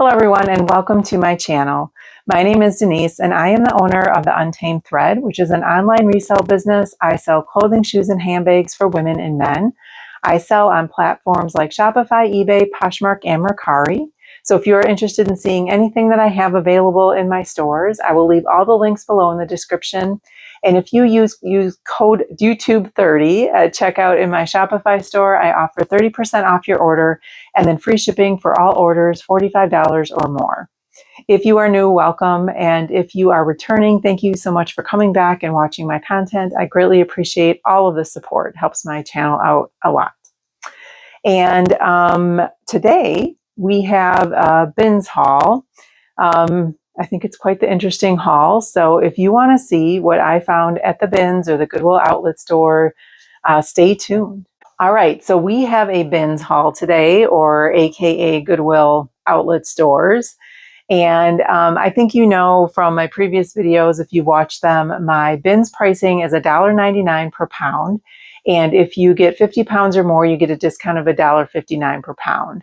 Hello everyone and welcome to my channel. My name is Denise and I am the owner of The Untamed Thread, which is an online resale business. I sell clothing, shoes, and handbags for women and men. I sell on platforms like Shopify, eBay, Poshmark, and Mercari. So if you're interested in seeing anything that I have available in my stores, I will leave all the links below in the description. And if you use code YouTube30 at checkout in my Shopify store, I offer 30% off your order and then free shipping for all orders $45 or more. If you are new, welcome. And if you are returning, thank you so much for coming back and watching my content. I greatly appreciate all of the support. It helps my channel out a lot. And today we have a bins haul. I think it's quite the interesting haul. So if you want to see what I found at the bins or the Goodwill outlet store, stay tuned. All right, so we have a bins haul today, or AKA Goodwill outlet stores. And I think you know from my previous videos, if you watch them, my bins pricing is $1.99 per pound. And if you get 50 pounds or more, you get a discount of $1.59 per pound.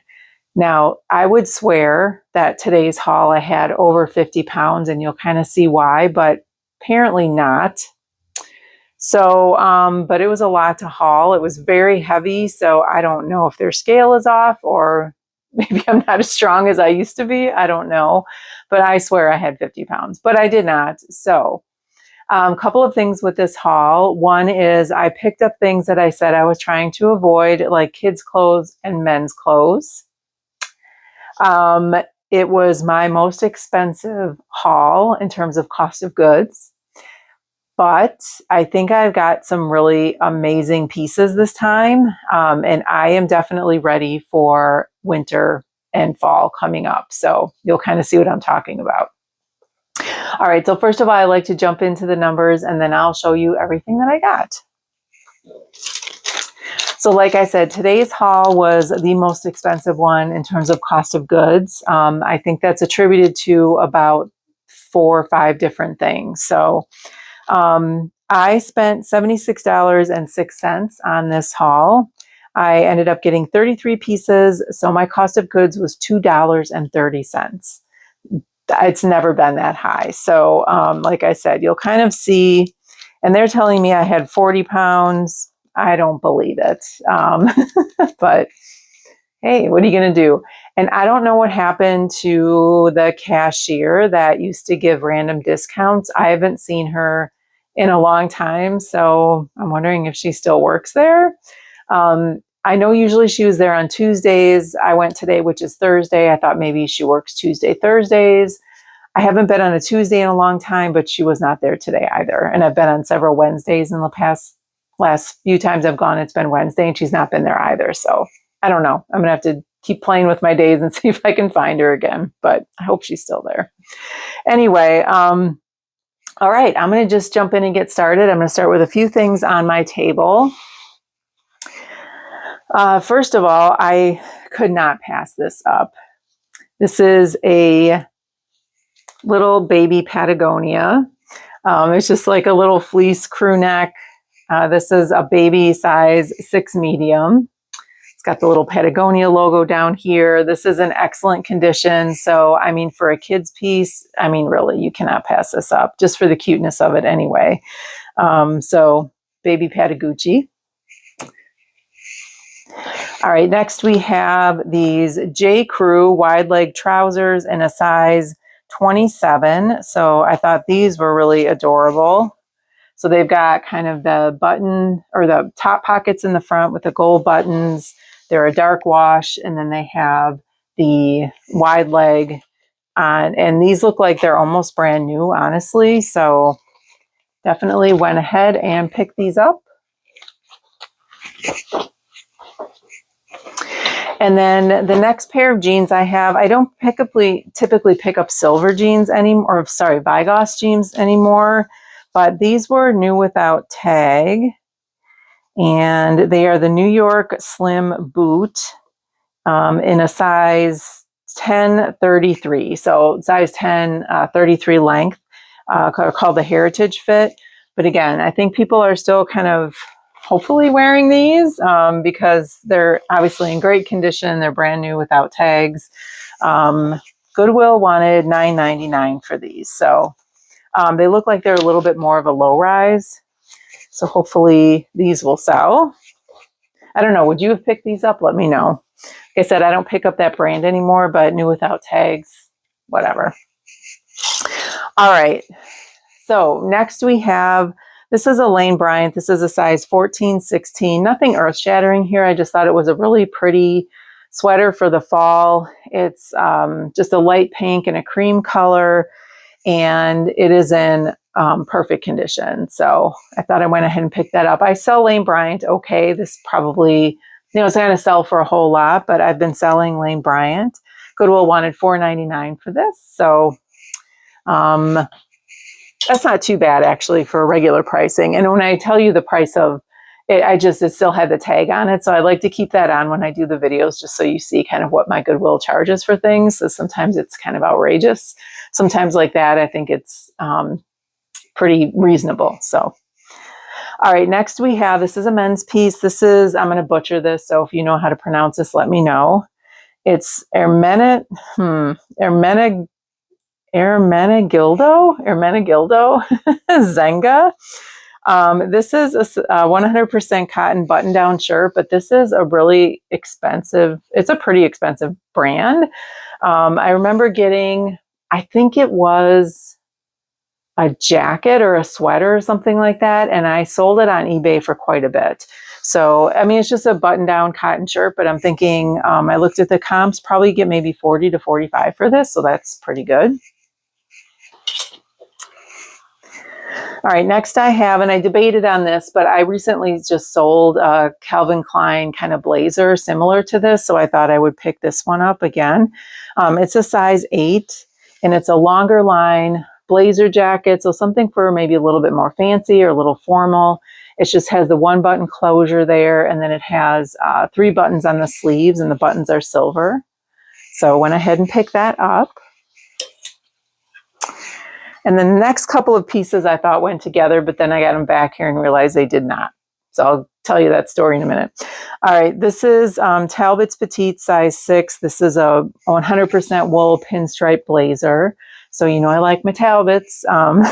Now, I would swear that today's haul I had over 50 pounds, and you'll kind of see why, but apparently not. So, but it was a lot to haul. It was very heavy, so I don't know if their scale is off or maybe I'm not as strong as I used to be. I don't know, but I swear I had 50 pounds, but I did not. So, a couple of things with this haul. One is I picked up things that I said I was trying to avoid, like kids' clothes and men's clothes. It was my most expensive haul in terms of cost of goods, but I think I've got some really amazing pieces this time. And I am definitely ready for winter and fall coming up. So you'll kind of see what I'm talking about. All right. So first of all, I like to jump into the numbers and then I'll show you everything that I got. So like I said, today's haul was the most expensive one in terms of cost of goods. I think that's attributed to about 4 or 5 different things. So I spent $76.06 on this haul. I ended up getting 33 pieces. So my cost of goods was $2.30. It's never been that high. So like I said, you'll kind of see, and they're telling me I had 40 pounds. I don't believe it. But hey, what are you going to do? And I don't know what happened to the cashier that used to give random discounts. I haven't seen her in a long time. So I'm wondering if she still works there. I know usually she was there on Tuesdays. I went today, which is Thursday. I thought maybe she works Tuesday, Thursdays. I haven't been on a Tuesday in a long time, but she was not there today either. And I've been on several Wednesdays in the last few times I've gone, it's been Wednesday and she's not been there either. So I don't know. I'm going to have to keep playing with my days and see if I can find her again, but I hope she's still there. Anyway, all right, I'm going to just jump in and get started. I'm going to start with a few things on my table. First of all, I could not pass this up. This is a little baby Patagonia. It's just like a little fleece crew neck. This is a baby size 6 medium. It's got the little Patagonia logo down here. This is in excellent condition. So, I mean, for a kid's piece, I mean, really, you cannot pass this up just for the cuteness of it anyway. So baby Patagucci. All right, next we have these J. Crew wide leg trousers in a size 27. So I thought these were really adorable. So they've got kind of the button or the top pockets in the front with the gold buttons. They're a dark wash, and then they have the wide leg on, and these look like they're almost brand new, honestly. So definitely went ahead and picked these up. And then the next pair of jeans I have, I don't typically pick up silver jeans anymore, or sorry, Vigos jeans anymore. But these were new without tag, and they are the New York Slim Boot in a size 10-33. So size 10, 33 length, called the Heritage Fit. But again, I think people are still kind of hopefully wearing these because they're obviously in great condition. They're brand new without tags. Goodwill wanted $9.99 for these. So they look like they're a little bit more of a low rise. So hopefully these will sell. I don't know. Would you have picked these up? Let me know. Like I said, I don't pick up that brand anymore, but new without tags, whatever. All right. So next we have, this is a Lane Bryant. This is a size 14-16. Nothing earth shattering here. I just thought it was a really pretty sweater for the fall. It's just a light pink and a cream color, and it is in perfect condition. So I thought I went ahead and picked that up. I sell Lane Bryant. Okay. This probably, it's not going to sell for a whole lot, but I've been selling Lane Bryant. Goodwill wanted $4.99 for this. So that's not too bad actually for regular pricing. And when I tell you the price of it, it still had the tag on it. So I like to keep that on when I do the videos, just so you see kind of what my Goodwill charges for things. So sometimes it's kind of outrageous. Sometimes like that, I think it's pretty reasonable. So, all right, next we have, this is a men's piece. This is, I'm going to butcher this. So if you know how to pronounce this, let me know. It's Ermenegildo Zenga. This is a 100% cotton button-down shirt, but this is a really expensive, it's a pretty expensive brand. I remember getting, I think it was a jacket or a sweater or something like that, and I sold it on eBay for quite a bit. So, I mean, it's just a button-down cotton shirt, but I'm thinking, I looked at the comps, probably get maybe 40 to 45 for this, so that's pretty good. All right, next I have, and I debated on this, but I recently just sold a Calvin Klein kind of blazer similar to this, so I thought I would pick this one up again. It's a size 8, and it's a longer line blazer jacket, so something for maybe a little bit more fancy or a little formal. It just has the one button closure there, and then it has 3 buttons on the sleeves, and the buttons are silver. So I went ahead and picked that up. And the next couple of pieces I thought went together, but then I got them back here and realized they did not. So I'll tell you that story in a minute. All right, this is Talbot's Petite size 6. This is a 100% wool pinstripe blazer. So, I like my Talbots. And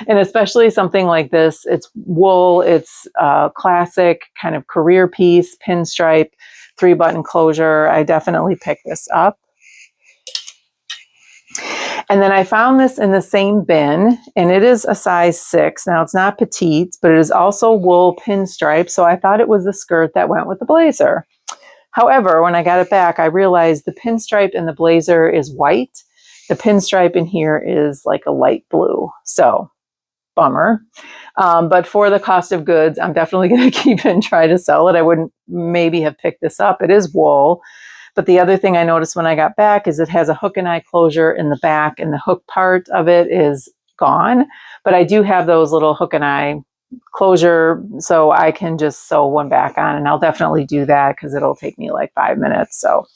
especially something like this, it's wool, it's a classic kind of career piece, pinstripe, 3-button closure. I definitely picked this up. And then I found this in the same bin, and it is a size 6. Now, it's not petite, but it is also wool pinstripe, so I thought it was the skirt that went with the blazer. However, when I got it back, I realized the pinstripe in the blazer is white. The pinstripe in here is like a light blue, so bummer. But for the cost of goods, I'm definitely going to keep it and try to sell it. I wouldn't maybe have picked this up. It is wool. But the other thing I noticed when I got back is it has a hook and eye closure in the back, and the hook part of it is gone. But I do have those little hook and eye closure, so I can just sew one back on, and I'll definitely do that because it'll take me like 5 minutes. So,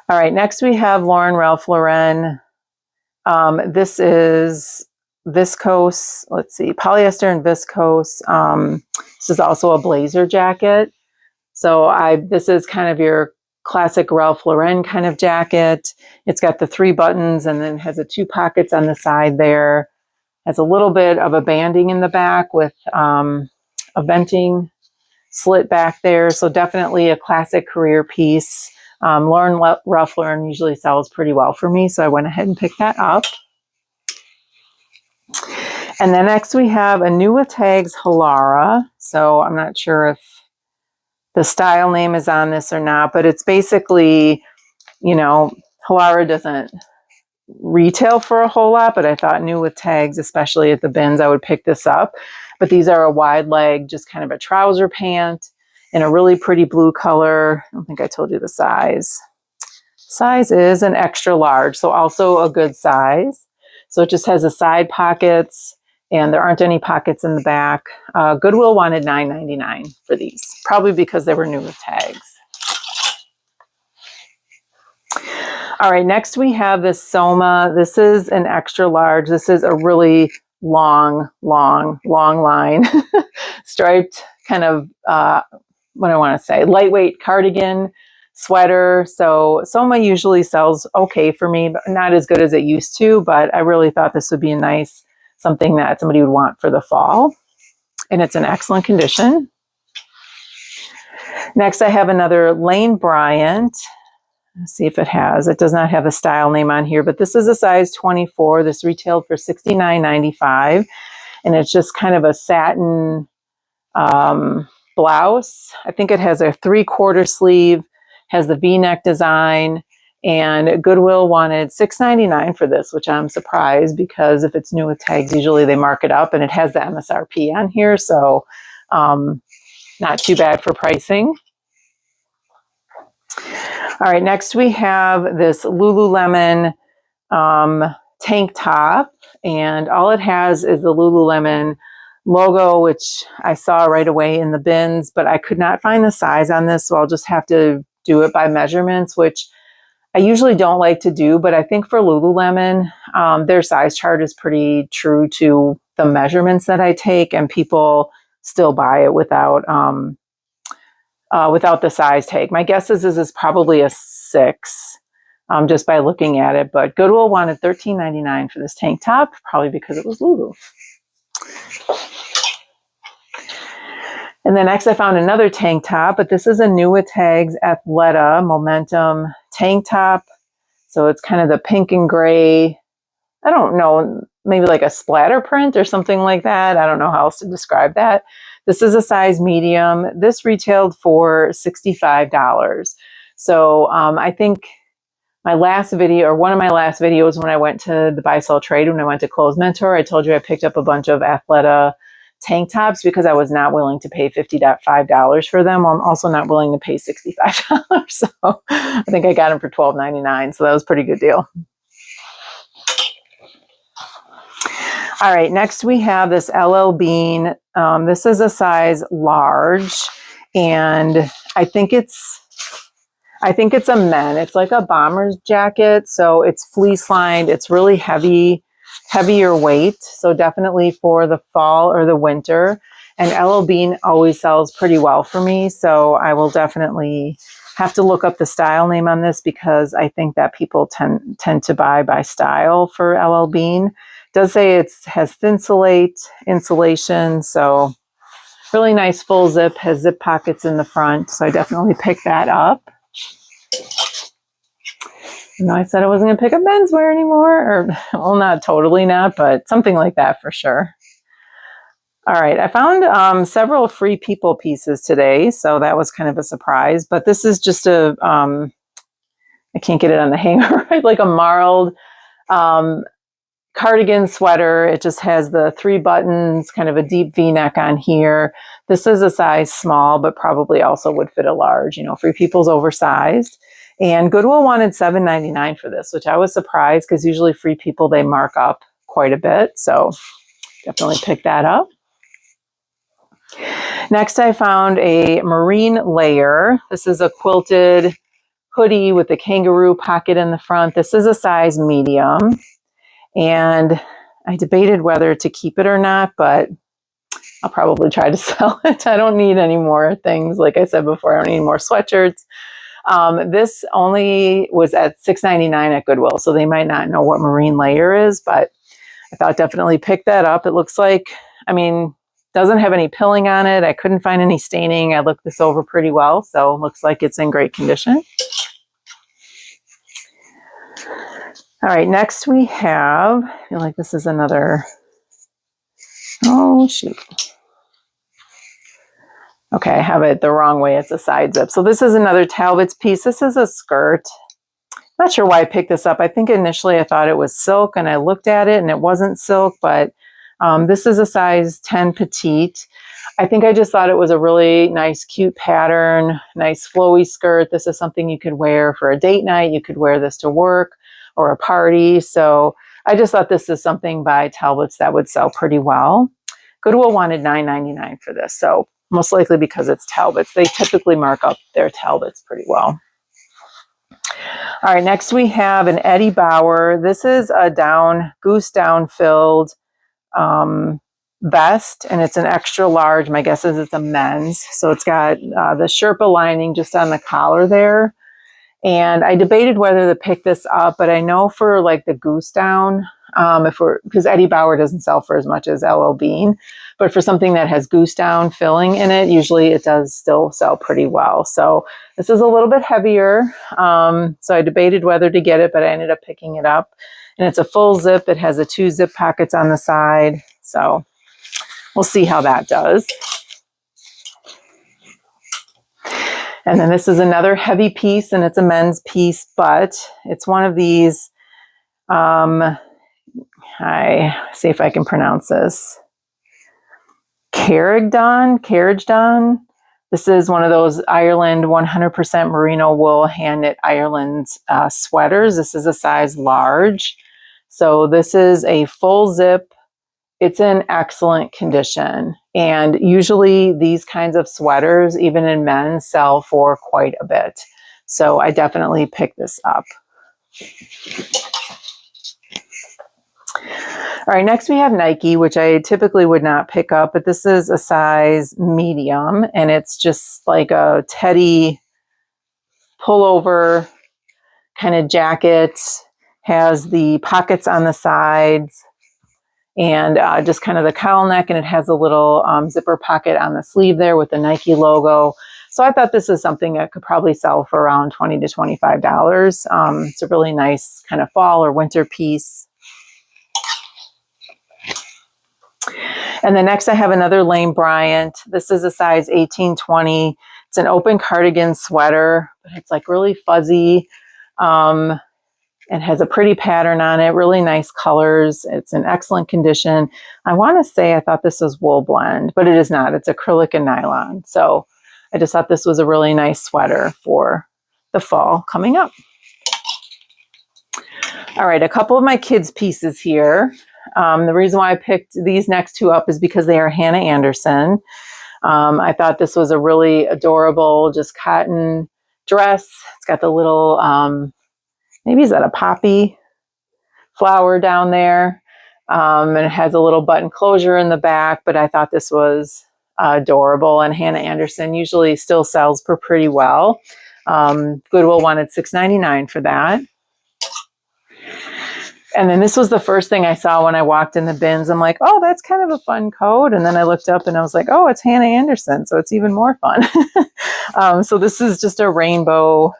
all right, next we have Ralph Lauren. This is viscose, let's see, polyester and viscose. This is also a blazer jacket. So this is kind of your classic Ralph Lauren kind of jacket. It's got the 3 buttons and then has the 2 pockets on the side there. Has a little bit of a banding in the back with a venting slit back there. So definitely a classic career piece. Ralph Lauren usually sells pretty well for me, so I went ahead and picked that up. And then next we have a new with tags Halara. So I'm not sure if the style name is on this or not, but it's basically, Halara doesn't retail for a whole lot, but I thought new with tags, especially at the bins, I would pick this up. But these are a wide leg, just kind of a trouser pant in a really pretty blue color. I don't think I told you the size. Size is an extra large, so also a good size. So it just has the side pockets, and there aren't any pockets in the back. Goodwill wanted $9.99 for these, probably because they were new with tags. All right, next we have this Soma. This is an extra large. This is a really long line, striped kind of, what do I want to say, lightweight cardigan. sweater. So Soma usually sells okay for me, but not as good as it used to, but I really thought this would be a nice, something that somebody would want for the fall. And it's in excellent condition. Next, I have another Lane Bryant. Let's see if it has. It does not have a style name on here, but this is a size 24. This retailed for $69.95, and it's just kind of a satin blouse. I think it has a 3/4 sleeve, has the V-neck design, and Goodwill wanted $6.99 for this, which I'm surprised because if it's new with tags, usually they mark it up, and it has the MSRP on here, so not too bad for pricing. All right, next we have this Lululemon tank top, and all it has is the Lululemon logo, which I saw right away in the bins, but I could not find the size on this, so I'll just have to do it by measurements, which I usually don't like to do, but I think for Lululemon, their size chart is pretty true to the measurements that I take, and people still buy it without the size tag. My guess is this is probably a 6, just by looking at it, but Goodwill wanted $13.99 for this tank top, probably because it was Lulu. And then next I found another tank top, but this is a new with tags Athleta Momentum tank top. So it's kind of the pink and gray, I don't know, maybe like a splatter print or something like that. I don't know how else to describe that. This is a size medium. This retailed for $65. So I think my last video, or one of my last videos when I went to the buy sell trade, when I went to Clothes Mentor, I told you I picked up a bunch of Athleta tank tops because I was not willing to pay $55 for them. I'm also not willing to pay $65. So I think I got them for $12.99. So that was a pretty good deal. All right, next we have this LL Bean. This is a size large, and I think it's a men. It's like a bomber's jacket, so it's fleece lined. It's really heavier weight, so definitely for the fall or the winter. And LL Bean always sells pretty well for me, so I will definitely have to look up the style name on this because I think that people tend to buy by style for LL Bean. It does say it has thin insulation, so really nice full zip, has zip pockets in the front, so I definitely picked that up. You know, I said I wasn't going to pick up menswear anymore, or well, not totally not, but something like that for sure. All right, I found several Free People pieces today, so that was kind of a surprise, but this is just a, I can't get it on the hanger, right? Like a marled cardigan sweater. It just has the 3 buttons, kind of a deep V-neck on here. This is a size small, but probably also would fit a large. You know, Free People's oversized. And Goodwill wanted $7.99 for this, which I was surprised because usually Free People, they mark up quite a bit. So definitely pick that up. Next, I found a marine layer. This is a quilted hoodie with a kangaroo pocket in the front. This is a size medium. And I debated whether to keep it or not, but I'll probably try to sell it. I don't need any more things. Like I said before, I don't need more sweatshirts. This only was at $6.99 at Goodwill, so they might not know what marine layer is, but I thought definitely pick that up. It looks like, I mean, doesn't have any pilling on it. I couldn't find any staining. I looked this over pretty well, so it looks like it's in great condition. All right, next we have, I feel like this is another, oh shoot. Okay, I have it the wrong way. It's a side zip. So this is another Talbot's piece. This is a skirt. Not sure why I picked this up. I think initially I thought it was silk, and I looked at it and it wasn't silk, but this is a size 10 petite. I think I just thought it was a really nice, cute pattern, nice flowy skirt. This is something you could wear for a date night. You could wear this to work or a party. So I just thought this is something by Talbot's that would sell pretty well. Goodwill wanted $9.99 for this. So most likely because it's Talbot's. They typically mark up their Talbot's pretty well. All right, next we have an Eddie Bauer. This is a goose down filled vest, and it's an extra large. My guess is it's a men's. So it's got the Sherpa lining just on the collar there. And I debated whether to pick this up, but I know for like the goose down, because Eddie Bauer doesn't sell for as much as LL Bean, but for something that has goose down filling in it, usually it does still sell pretty well. So this is a little bit heavier. So I debated whether to get it, but I ended up picking it up. And it's a full zip. It has 2 zip pockets on the side. So we'll see how that does. And then this is another heavy piece, and it's a men's piece, but it's one of these, I see if I can pronounce this, carriage done. This is one of those Ireland 100% merino wool hand knit Ireland sweaters. This is a size large. So this is a full zip. It's in excellent condition. And usually these kinds of sweaters, even in men, sell for quite a bit. So I definitely picked this up. All right, next we have Nike, which I typically would not pick up, but this is a size medium, and it's just like a teddy pullover kind of jacket, has the pockets on the sides, and just kind of the cowl neck, and it has a little zipper pocket on the sleeve there with the Nike logo. So I thought this is something that could probably sell for around $20 to $25. It's a really nice kind of fall or winter piece. And then next I have another Lane Bryant. This is a size 18-20. It's an open cardigan sweater, but it's like really fuzzy. It has a pretty pattern on it, really nice colors. It's in excellent condition. I want to say I thought this was wool blend, but it is not. It's acrylic and nylon. So I just thought this was a really nice sweater for the fall coming up. All right, a couple of my kids' pieces here. The reason why I picked these next 2 up is because they are Hannah Anderson. I thought this was a really adorable, just cotton dress. It's got the little, maybe is that a poppy flower down there? And it has a little button closure in the back, but I thought this was adorable. And Hannah Anderson usually still sells for pretty well. Goodwill wanted $6.99 for that. And then this was the first thing I saw when I walked in the bins. I'm like, oh, that's kind of a fun coat. And then I looked up and I was like, oh, it's Hannah Anderson. So it's even more fun. So this is just a rainbow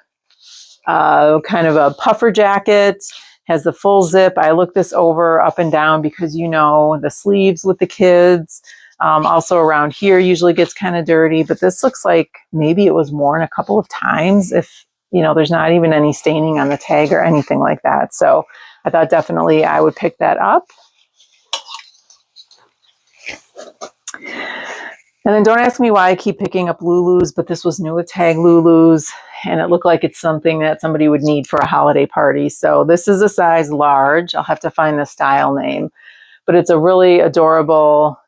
kind of a puffer jacket. Has the full zip. I looked this over up and down because, you know, the sleeves with the kids. Also around here usually gets kind of dirty. But this looks like maybe it was worn a couple of times if, you know, there's not even any staining on the tag or anything like that. So I thought definitely I would pick that up. And then don't ask me why I keep picking up Lulus, but this was new with tag Lulus, and it looked like it's something that somebody would need for a holiday party. So this is a size large. I'll have to find the style name, but it's a really adorable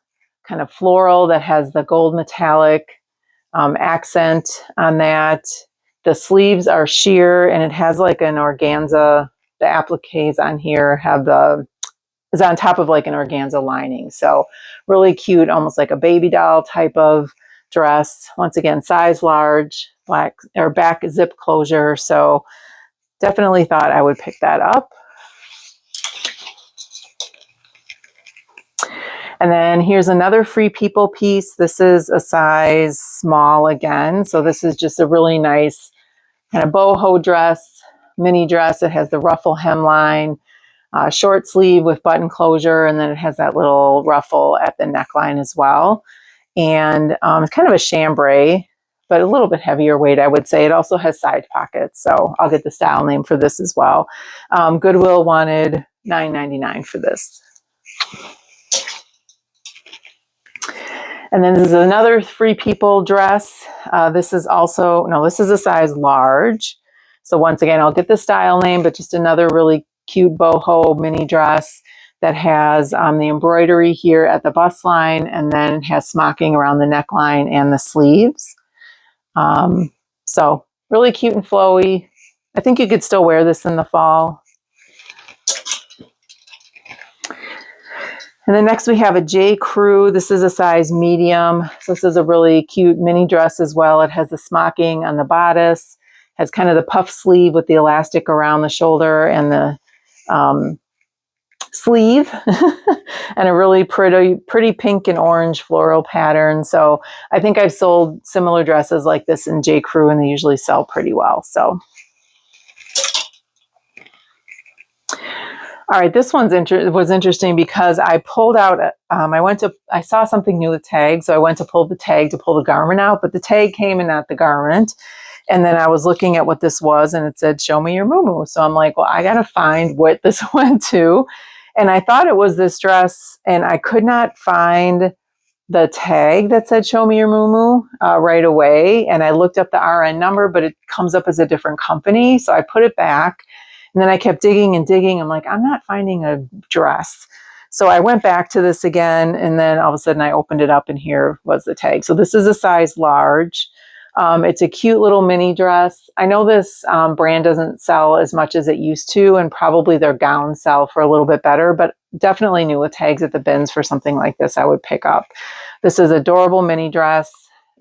kind of floral that has the gold metallic accent on that. The sleeves are sheer, and it has like an organza. The appliques on here have is on top of like an organza lining. So really cute, almost like a baby doll type of dress. Once again, size large, black or back zip closure. So definitely thought I would pick that up. And then here's another Free People piece. This is a size small again. So this is just a really nice kind of boho dress. Mini dress. It has the ruffle hemline, short sleeve with button closure, and then it has that little ruffle at the neckline as well. And it's kind of a chambray, but a little bit heavier weight, I would say. It also has side pockets, so I'll get the style name for this as well. Goodwill wanted $9.99 for this. And then this is another Free People dress. This is also, no, this is a size large. So once again, I'll get the style name, but just another really cute boho mini dress that has the embroidery here at the bust line, and then it has smocking around the neckline and the sleeves. So really cute and flowy. I think you could still wear this in the fall. And then next we have a J. Crew. This is a size medium. So this is a really cute mini dress as well. It has the smocking on the bodice, Has kind of the puff sleeve with the elastic around the shoulder and the sleeve and a really pretty pink and orange floral pattern. So I think I've sold similar dresses like this in J. Crew, and they usually sell pretty well. So all right, this one's was interesting because I pulled out, I saw something new with tags, so I went to pull the tag to pull the garment out, but the tag came and not the garment. And then I was looking at what this was, and it said, show me your muumuu. So I'm like, well, I got to find what this went to. And I thought it was this dress, and I could not find the tag that said, show me your muumuu right away. And I looked up the RN number, but it comes up as a different company. So I put it back. And then I kept digging and digging. I'm like, I'm not finding a dress. So I went back to this again, and then all of a sudden I opened it up, and here was the tag. So this is a size large. It's a cute little mini dress. I know this brand doesn't sell as much as it used to, and probably their gowns sell for a little bit better, but definitely new with tags at the bins for something like this I would pick up. This is adorable mini dress.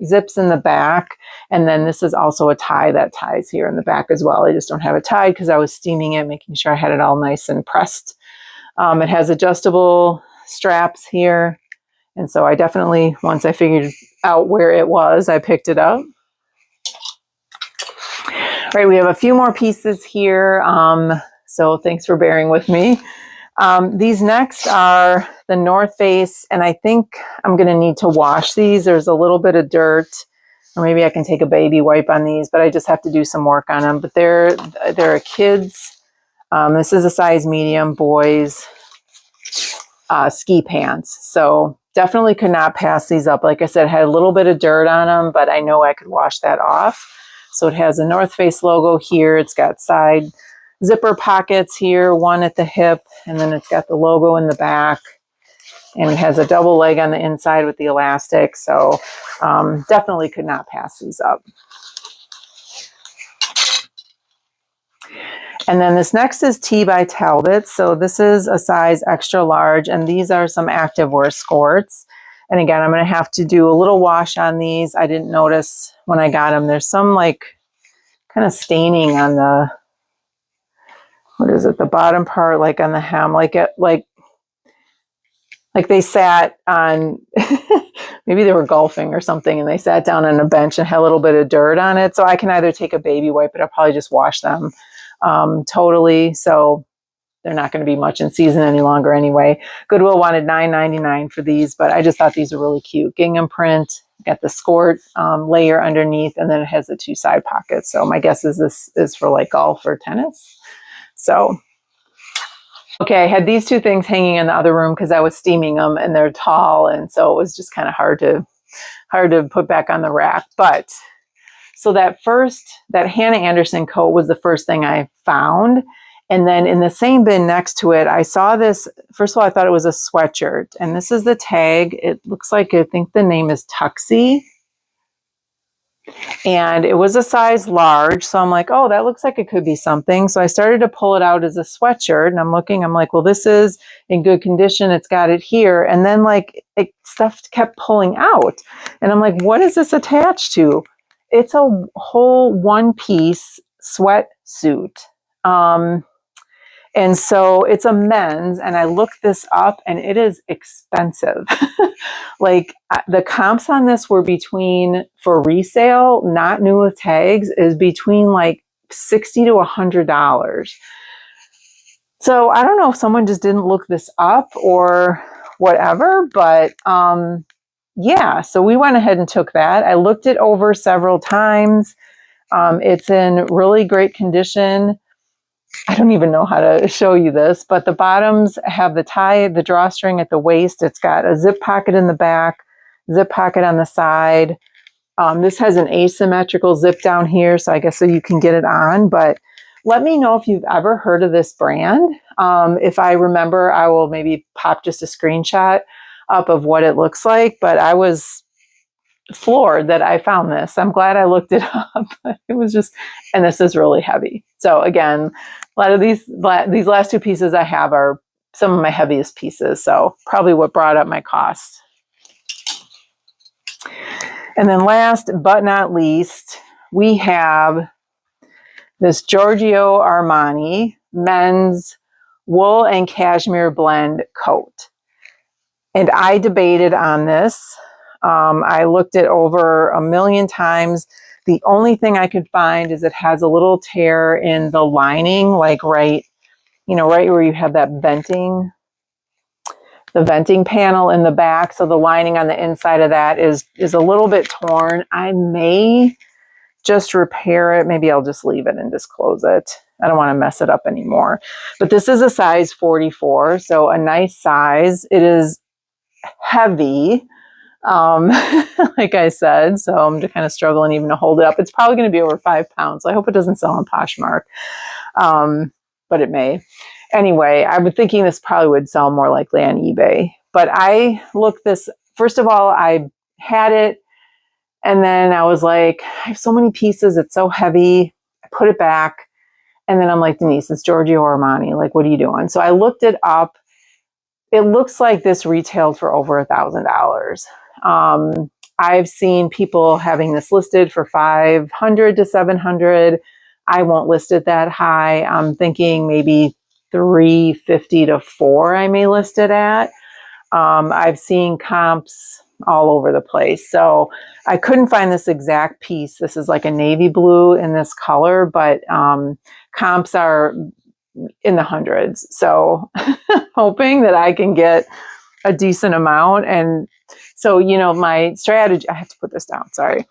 Zips in the back, and then this is also a tie that ties here in the back as well. I just don't have it tied because I was steaming it, making sure I had it all nice and pressed. It has adjustable straps here, and so I definitely, once I figured out where it was, I picked it up. All right, we have a few more pieces here, so thanks for bearing with me. These next are the North Face, and I think I'm going to need to wash these. There's a little bit of dirt, or maybe I can take a baby wipe on these, but I just have to do some work on them. But they're a kids. This is a size medium, boys ski pants. So definitely could not pass these up. Like I said, had a little bit of dirt on them, but I know I could wash that off. So it has a North Face logo here. It's got side zipper pockets here, one at the hip, and then it's got the logo in the back, and it has a double leg on the inside with the elastic. So definitely could not pass these up. And then this next is T by Talbot. So this is a size extra large, and these are some activewear skirts. And again, I'm going to have to do a little wash on these. I didn't notice when I got them. There's some like kind of staining on the, what is it, the bottom part, like on the hem, like they sat on, maybe they were golfing or something, and they sat down on a bench and had a little bit of dirt on it. So I can either take a baby wipe, but I'll probably just wash them totally. So they're not going to be much in season any longer anyway. Goodwill wanted $9.99 for these, but I just thought these were really cute. Gingham print, got the skirt layer underneath, and then it has the two side pockets. So my guess is this is for like golf or tennis. So, okay, I had these two things hanging in the other room because I was steaming them, and they're tall, and so it was just kind of hard to put back on the rack. But so that Hannah Anderson coat was the first thing I found. And then in the same bin next to it, I saw this. First of all, I thought it was a sweatshirt, and this is the tag. It looks like, I think the name is Tuxie. And it was a size large. So I'm like, oh, that looks like it could be something. So I started to pull it out as a sweatshirt, and I'm like, well, this is in good condition. It's got it here. And then like stuff kept pulling out. And I'm like, what is this attached to? It's a whole one-piece sweatsuit. And so it's a men's, and I looked this up, and it is expensive. Like the comps on this were for resale, not new with tags, is between like $60 to $100. So I don't know if someone just didn't look this up or whatever, but yeah, so we went ahead and took that. I looked it over several times. It's in really great condition. I don't even know how to show you this, but the bottoms have the drawstring at the waist. It's got a zip pocket in the back, zip pocket on the side. This has an asymmetrical zip down here, so I guess so you can get it on. But let me know if you've ever heard of this brand. If I remember, I will maybe pop just a screenshot up of what it looks like. But I was floored that I found this. I'm glad I looked it up. It was just, and this is really heavy. So again, a lot of these last two pieces I have are some of my heaviest pieces. So probably what brought up my cost. And then last but not least, we have this Giorgio Armani men's wool and cashmere blend coat. And I debated on this. I looked it over a million times. The only thing I could find is it has a little tear in the lining, like right where you have that venting, the venting panel in the back. So the lining on the inside of that is a little bit torn. I may just repair it. Maybe I'll just leave it and just close it. I don't want to mess it up anymore. But this is a size 44, so a nice size. It is heavy, like I said, so I'm just kind of struggling even to hold it up. It's probably going to be over 5 pounds. So I hope it doesn't sell on Poshmark, but it may. Anyway, I was thinking this probably would sell more likely on eBay. But I looked this, first of all, I had it, and then I was like, I have so many pieces. It's so heavy. I put it back. And then I'm like, Denise, it's Giorgio Armani. Like, what are you doing? So I looked it up. It looks like this retailed for over $1,000. I've seen people having this listed for $500 to $700. I won't list it that high. I'm thinking maybe $350 to $400 I may list it at. I've seen comps all over the place. So I couldn't find this exact piece. This is like a navy blue in this color, but comps are in the hundreds. So hoping that I can get a decent amount. And so, my strategy, I have to put this down, sorry.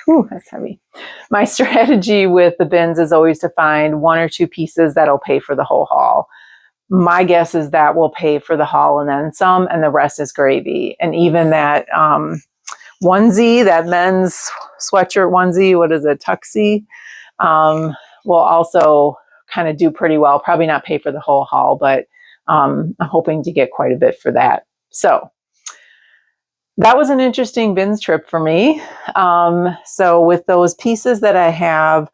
Ooh, that's heavy. My strategy with the bins is always to find 1 or 2 pieces that'll pay for the whole haul. My guess is that will pay for the haul and then some, and the rest is gravy. And even that onesie, that men's sweatshirt onesie, what is it, tuxie, will also kind of do pretty well. Probably not pay for the whole haul, but I'm hoping to get quite a bit for that. So that was an interesting bins trip for me. So with those pieces that I have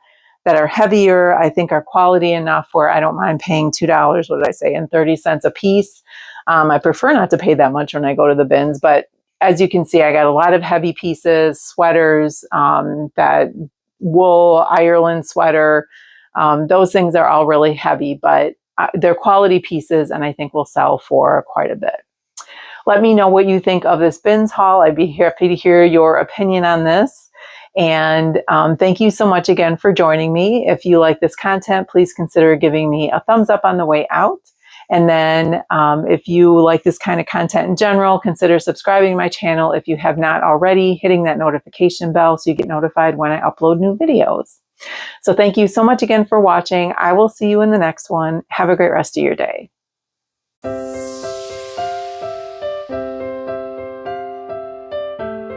that are heavier, I think are quality enough where I don't mind paying $2, what did I say, and 30 cents a piece. I prefer not to pay that much when I go to the bins, but as you can see, I got a lot of heavy pieces, sweaters, that wool Ireland sweater. Those things are all really heavy, but they're quality pieces and I think will sell for quite a bit. Let me know what you think of this bins haul. I'd be happy to hear your opinion on this. And thank you so much again for joining me. If you like this content, please consider giving me a thumbs up on the way out. And then if you like this kind of content in general, consider subscribing to my channel if you have not already, hitting that notification bell so you get notified when I upload new videos. So thank you so much again for watching. I will see you in the next one. Have a great rest of your day.